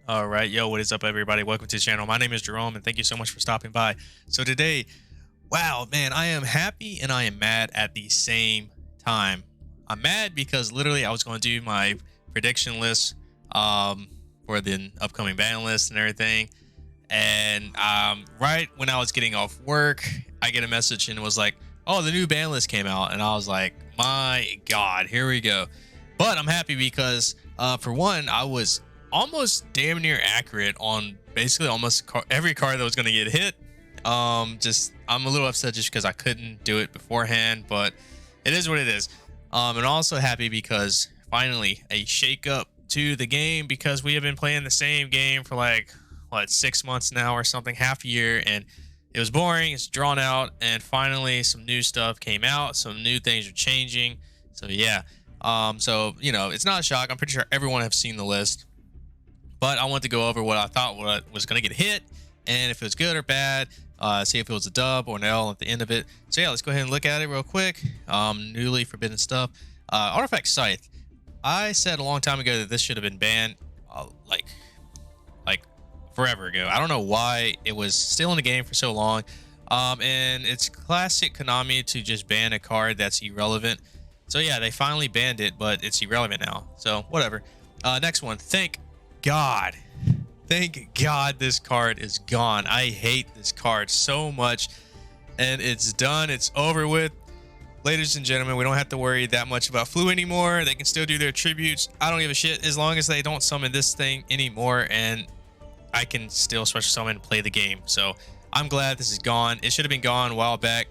All right, yo, what is up, everybody? Welcome to the channel. My name is Jerome, and thank you so much for stopping by. So today, wow, man, I am happy and I am mad at the same time. I'm mad because literally I was going to do my prediction list for the upcoming ban list and everything, and right when I was getting off work, I get a message and it was like, "Oh, the new ban list came out," and I was like, "My God, here we go." But I'm happy because, for one, I was almost damn near accurate on basically almost every card that was going to get hit. Just I'm a little upset just because I couldn't do it beforehand, but it is what it is. And also happy because finally a shake up to the game, because we have been playing the same game for like what 6 months now or something, half a year, and it was boring, it's drawn out, and finally some new stuff came out, some new things are changing. So yeah. So it's not a shock. I'm pretty sure everyone have seen the list, but I want to go over what I thought what was going to get hit, and if it was good or bad. See if it was a dub or an L at the end of it. So yeah, let's go ahead and look at it real quick. Newly forbidden stuff. Artifact Scythe. I said a long time ago that this should have been banned, like forever ago. I don't know why it was still in the game for so long. And it's classic Konami to just ban a card that's irrelevant. So yeah, they finally banned it, but it's irrelevant now. So whatever. Next one. Thank God. Thank God this card is gone. I hate this card so much, and it's done. It's over with. Ladies and gentlemen, we don't have to worry that much about Flu anymore. They can still do their tributes. I don't give a shit as long as they don't summon this thing anymore, and I can still special summon and play the game. So I'm glad this is gone. It should have been gone a while back.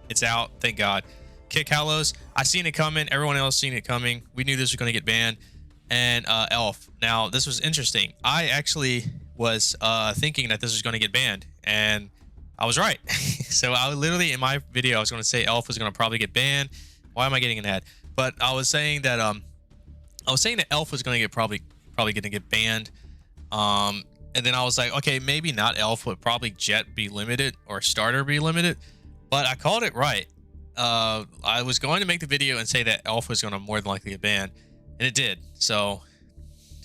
It's out. Thank God. Kick Hallows. I seen it coming. Everyone else seen it coming. We knew this was going to get banned. And Elf. Now, this was interesting. I actually was thinking that this was going to get banned, and I was right. So I literally, in my video, I was going to say Elf was going to probably get banned. Why am I getting an ad? But I was saying that Elf was going to get probably going to get banned. And then I was like, okay, maybe not Elf, but probably Jet be limited or Starter be limited. But I called it right. I was going to make the video and say that Elf was going to more than likely get banned. And it did. So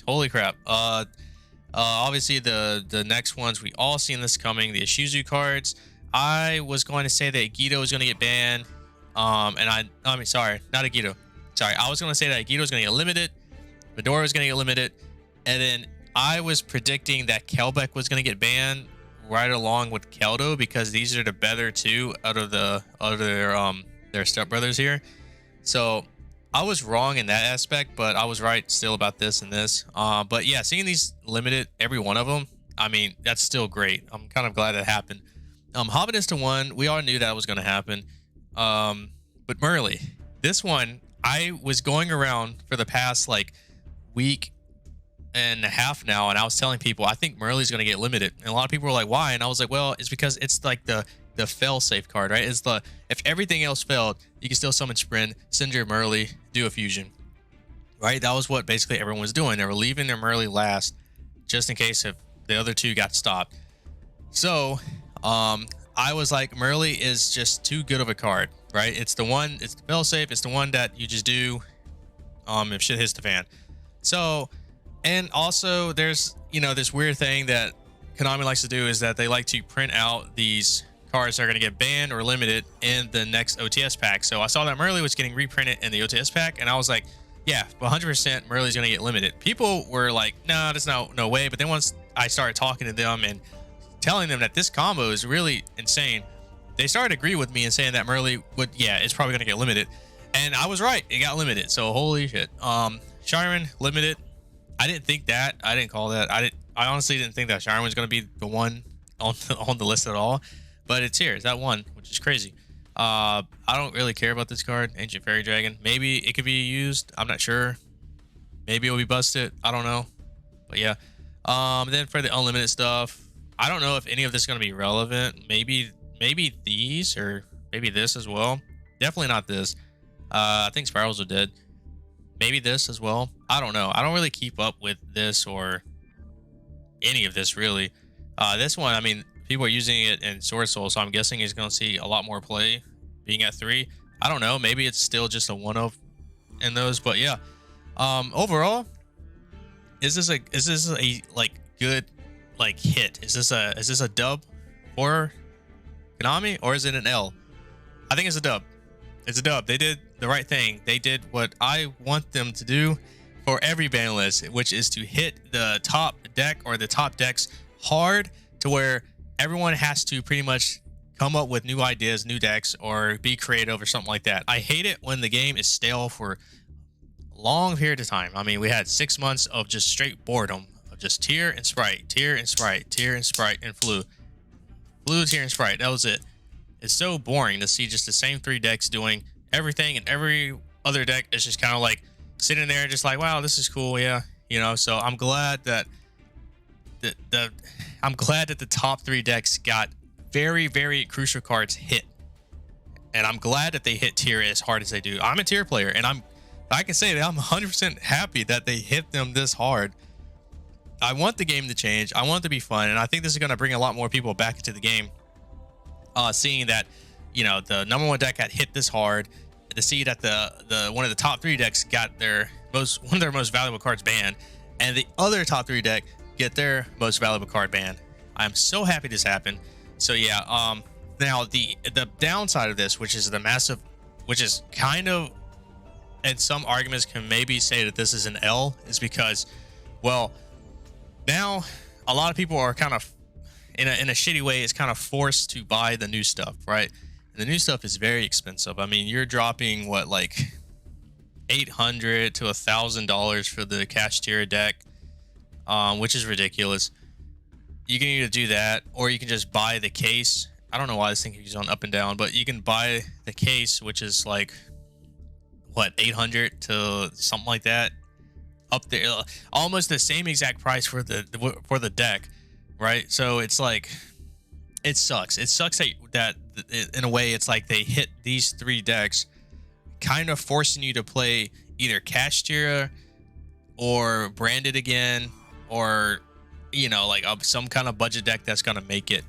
holy crap. Obviously the next ones, we all seen this coming. The Ishizu cards. I was going to say that Agito was going to get banned. I mean, sorry, not Agito. Sorry, I was going to say that Agito was going to get limited. Fedora was going to get limited. And then I was predicting that Kelbeck was going to get banned right along with Keldo, because these are the better two out of their stepbrothers here. So I was wrong in that aspect, but I was right still about this and this. But yeah, seeing these limited, every one of them, I mean, that's still great. I'm kind of glad that happened. Hobbitista 1, we all knew that was going to happen. But Merly, this one, I was going around for the past like week and a half now, and I was telling people I think Merly's going to get limited. And a lot of people were like, why? And I was like, well, it's because it's like the fail safe card, right? It's the, if everything else failed, you can still summon Sprint, send your Merly, do a fusion, right? That was what basically everyone was doing. They were leaving their Merly last just in case if the other two got stopped. So I was like, Merly is just too good of a card, right? It's the one, it's the fail safe, it's the one that you just do if shit hits the fan. So, and also there's this weird thing that Konami likes to do, is that they like to print out these cards that are going to get banned or limited in the next OTS pack. So I saw that Merly was getting reprinted in the OTS pack, and I was like, yeah, 100% Merly's going to get limited. People were like, no, there's no way. But then once I started talking to them and telling them that this combo is really insane, they started to agree with me and saying that Merly would, yeah, it's probably going to get limited. And I was right. It got limited. So holy shit. Shiren limited. I didn't think that. I didn't call that. I honestly didn't think that Shiren was going to be the one on the list at all. But it's here. It's that one, which is crazy. I don't really care about this card, Ancient Fairy Dragon. Maybe it could be used. I'm not sure. Maybe it'll be busted. I don't know. But yeah. Then for the unlimited stuff, I don't know if any of this is going to be relevant. Maybe these, or maybe this as well. Definitely not this. I think Spirals are dead. Maybe this as well. I don't know. I don't really keep up with this or any of this really. This one, I mean, people are using it in Sword Soul, so I'm guessing he's going to see a lot more play being at 3. I don't know. Maybe it's still just a one-of in those, but yeah. Overall, is this a like good like hit? Is this a dub for Konami, or is it an L? I think it's a dub. It's a dub. They did the right thing. They did what I want them to do for every ban list, which is to hit the top deck or the top decks hard, to where everyone has to pretty much come up with new ideas, new decks, or be creative or something like that. I hate it when the game is stale for a long period of time. I mean, we had 6 months of just straight boredom of just tier and sprite, tier and sprite, tier and sprite, and flu, tier and sprite. That was it. It's so boring to see just the same 3 decks doing everything, and every other deck is just kind of like sitting there just like, wow, this is cool. Yeah, you know. So I'm glad that the top 3 decks got very, very crucial cards hit, and I'm glad that they hit tier as hard as they do. I'm a tier player, and I can say that I'm 100% happy that they hit them this hard. I want the game to change. I want it to be fun, and I think this is going to bring a lot more people back into the game. Seeing that, you know, the number 1 deck got hit this hard, to see that the one of the top 3 decks got one of their most valuable cards banned, and the other top 3 deck get their most valuable card banned. I'm so happy this happened. So yeah, now the downside of this, which is kind of, and some arguments can maybe say that this is an L, is because, well, now a lot of people are kind of in a shitty way, is kind of forced to buy the new stuff, right? And the new stuff is very expensive. I mean, you're dropping what, like $800 to $1,000 for the cash tier deck, which is ridiculous. You can either do that, or you can just buy the case. I don't know why this thing keeps on up and down, but you can buy the case, which is like what, 800 to something like that, up there, almost the same exact price for the deck, right? So it's like, it sucks. It sucks that in a way it's like they hit these 3 decks, kind of forcing you to play either cash tier or branded again, or, you know, like some kind of budget deck that's gonna make it,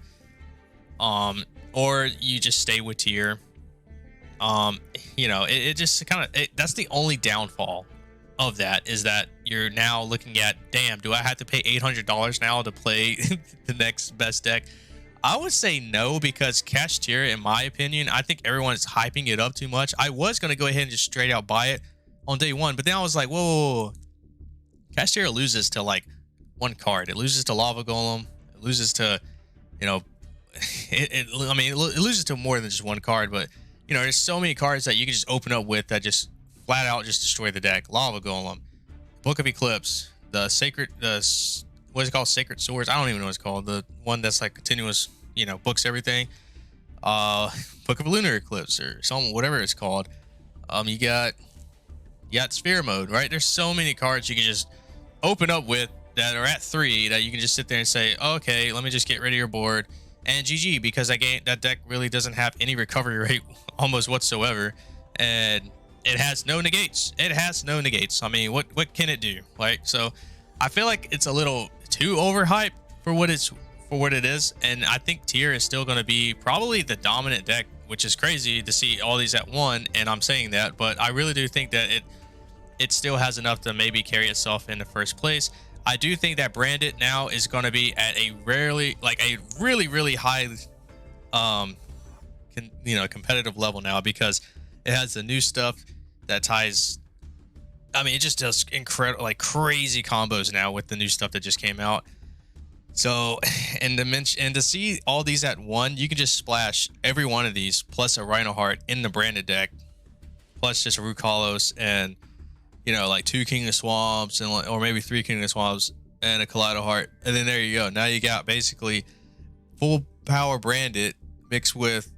or you just stay with tier. You know, it just kind of, that's the only downfall of that, is that you're now looking at, damn, do I have to pay $800 now to play the next best deck? I would say no, because cash tier, in my opinion, I think everyone is hyping it up too much. I was going to go ahead and just straight out buy it on day 1, but then I was like, whoa. Cash tier loses to like 1 card. It loses to Lava Golem. It loses to, you know, it loses to more than just 1 card, but, you know, there's so many cards that you can just open up with that just flat out just destroy the deck. Lava Golem, Book of Eclipse, what is it called? Sacred Swords. I don't even know what it's called. The one that's like continuous, you know, books everything. Book of Lunar Eclipse or something, whatever it's called. You got Sphere Mode, right? There's so many cards you can just open up with that are at 3 that you can just sit there and say, okay, let me just get rid of your board and GG, because that deck really doesn't have any recovery rate almost whatsoever, and it has no negates. It has no negates. I mean, what can it do? Right? So I feel like it's a little too overhyped for what it is, and I think tier is still going to be probably the dominant deck, which is crazy to see all these at 1, and I'm saying that, but I really do think that it still has enough to maybe carry itself in the first place. I do think that branded now is going to be at a really high competitive level now, because it has the new stuff that ties. I mean, it just does incredible, like crazy combos now with the new stuff that just came out. So, and to see all these at 1, you can just splash every one of these plus a Rhino Heart in the branded deck, plus just a Rook Hollows, and, you know, like 2 King of Swamps, and or maybe 3 King of Swamps and a Kaleido Heart, and then there you go. Now you got basically full power branded mixed with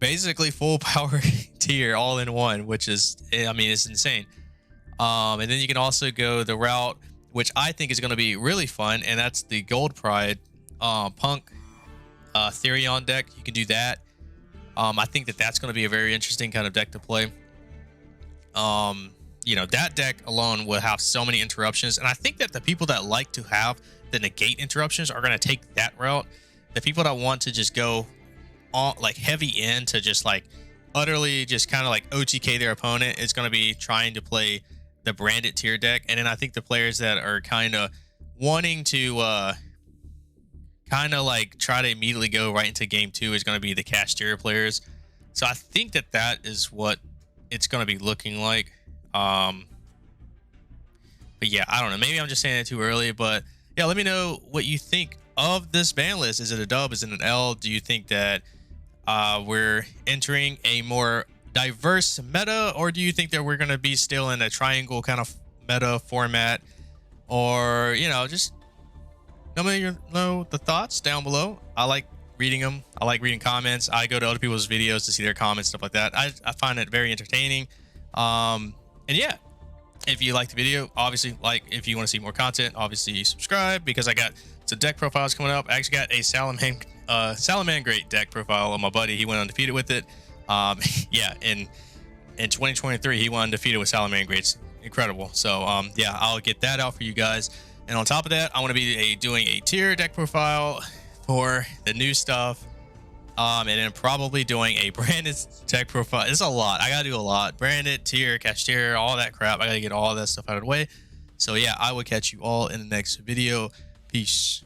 basically full power tier all in one, which is, I mean, it's insane. And then you can also go the route, which I think is going to be really fun, and that's the Gold Pride Punk Therion deck. You can do that. I think that that's going to be a very interesting kind of deck to play. You know, that deck alone will have so many interruptions, and I think that the people that like to have the negate interruptions are going to take that route. The people that want to just go all like heavy into just like utterly just kind of like OTK their opponent is going to be trying to play the branded tier deck, and then I think the players that are kind of wanting to kind of like try to immediately go right into game 2 is going to be the Casteria players. So I think that that is what it's going to be looking like. But yeah, I don't know. Maybe I'm just saying it too early, but yeah, let me know what you think of this ban list. Is it a dub? Is it an L? Do you think that we're entering a more diverse meta, or do you think that we're going to be still in a triangle kind of meta format? Or, you know, just let me know the thoughts down below. I like reading them. I like reading comments. I go to other people's videos to see their comments, stuff like that. I find it very entertaining. And yeah, if you like the video, obviously, like, if you want to see more content, obviously subscribe, because I got some deck profiles coming up. I actually got a Salamangreat deck profile on my buddy. He went undefeated with it. Yeah, in 2023 he went undefeated with Salamangreats. Incredible. So yeah, I'll get that out for you guys. And on top of that, I want to be doing a tier deck profile for the new stuff, and then probably doing a branded deck profile. It's a lot. I gotta do a lot. Branded, tier, Casteria, all that crap. I gotta get all that stuff out of the way. So yeah, I will catch you all in the next video. Peace.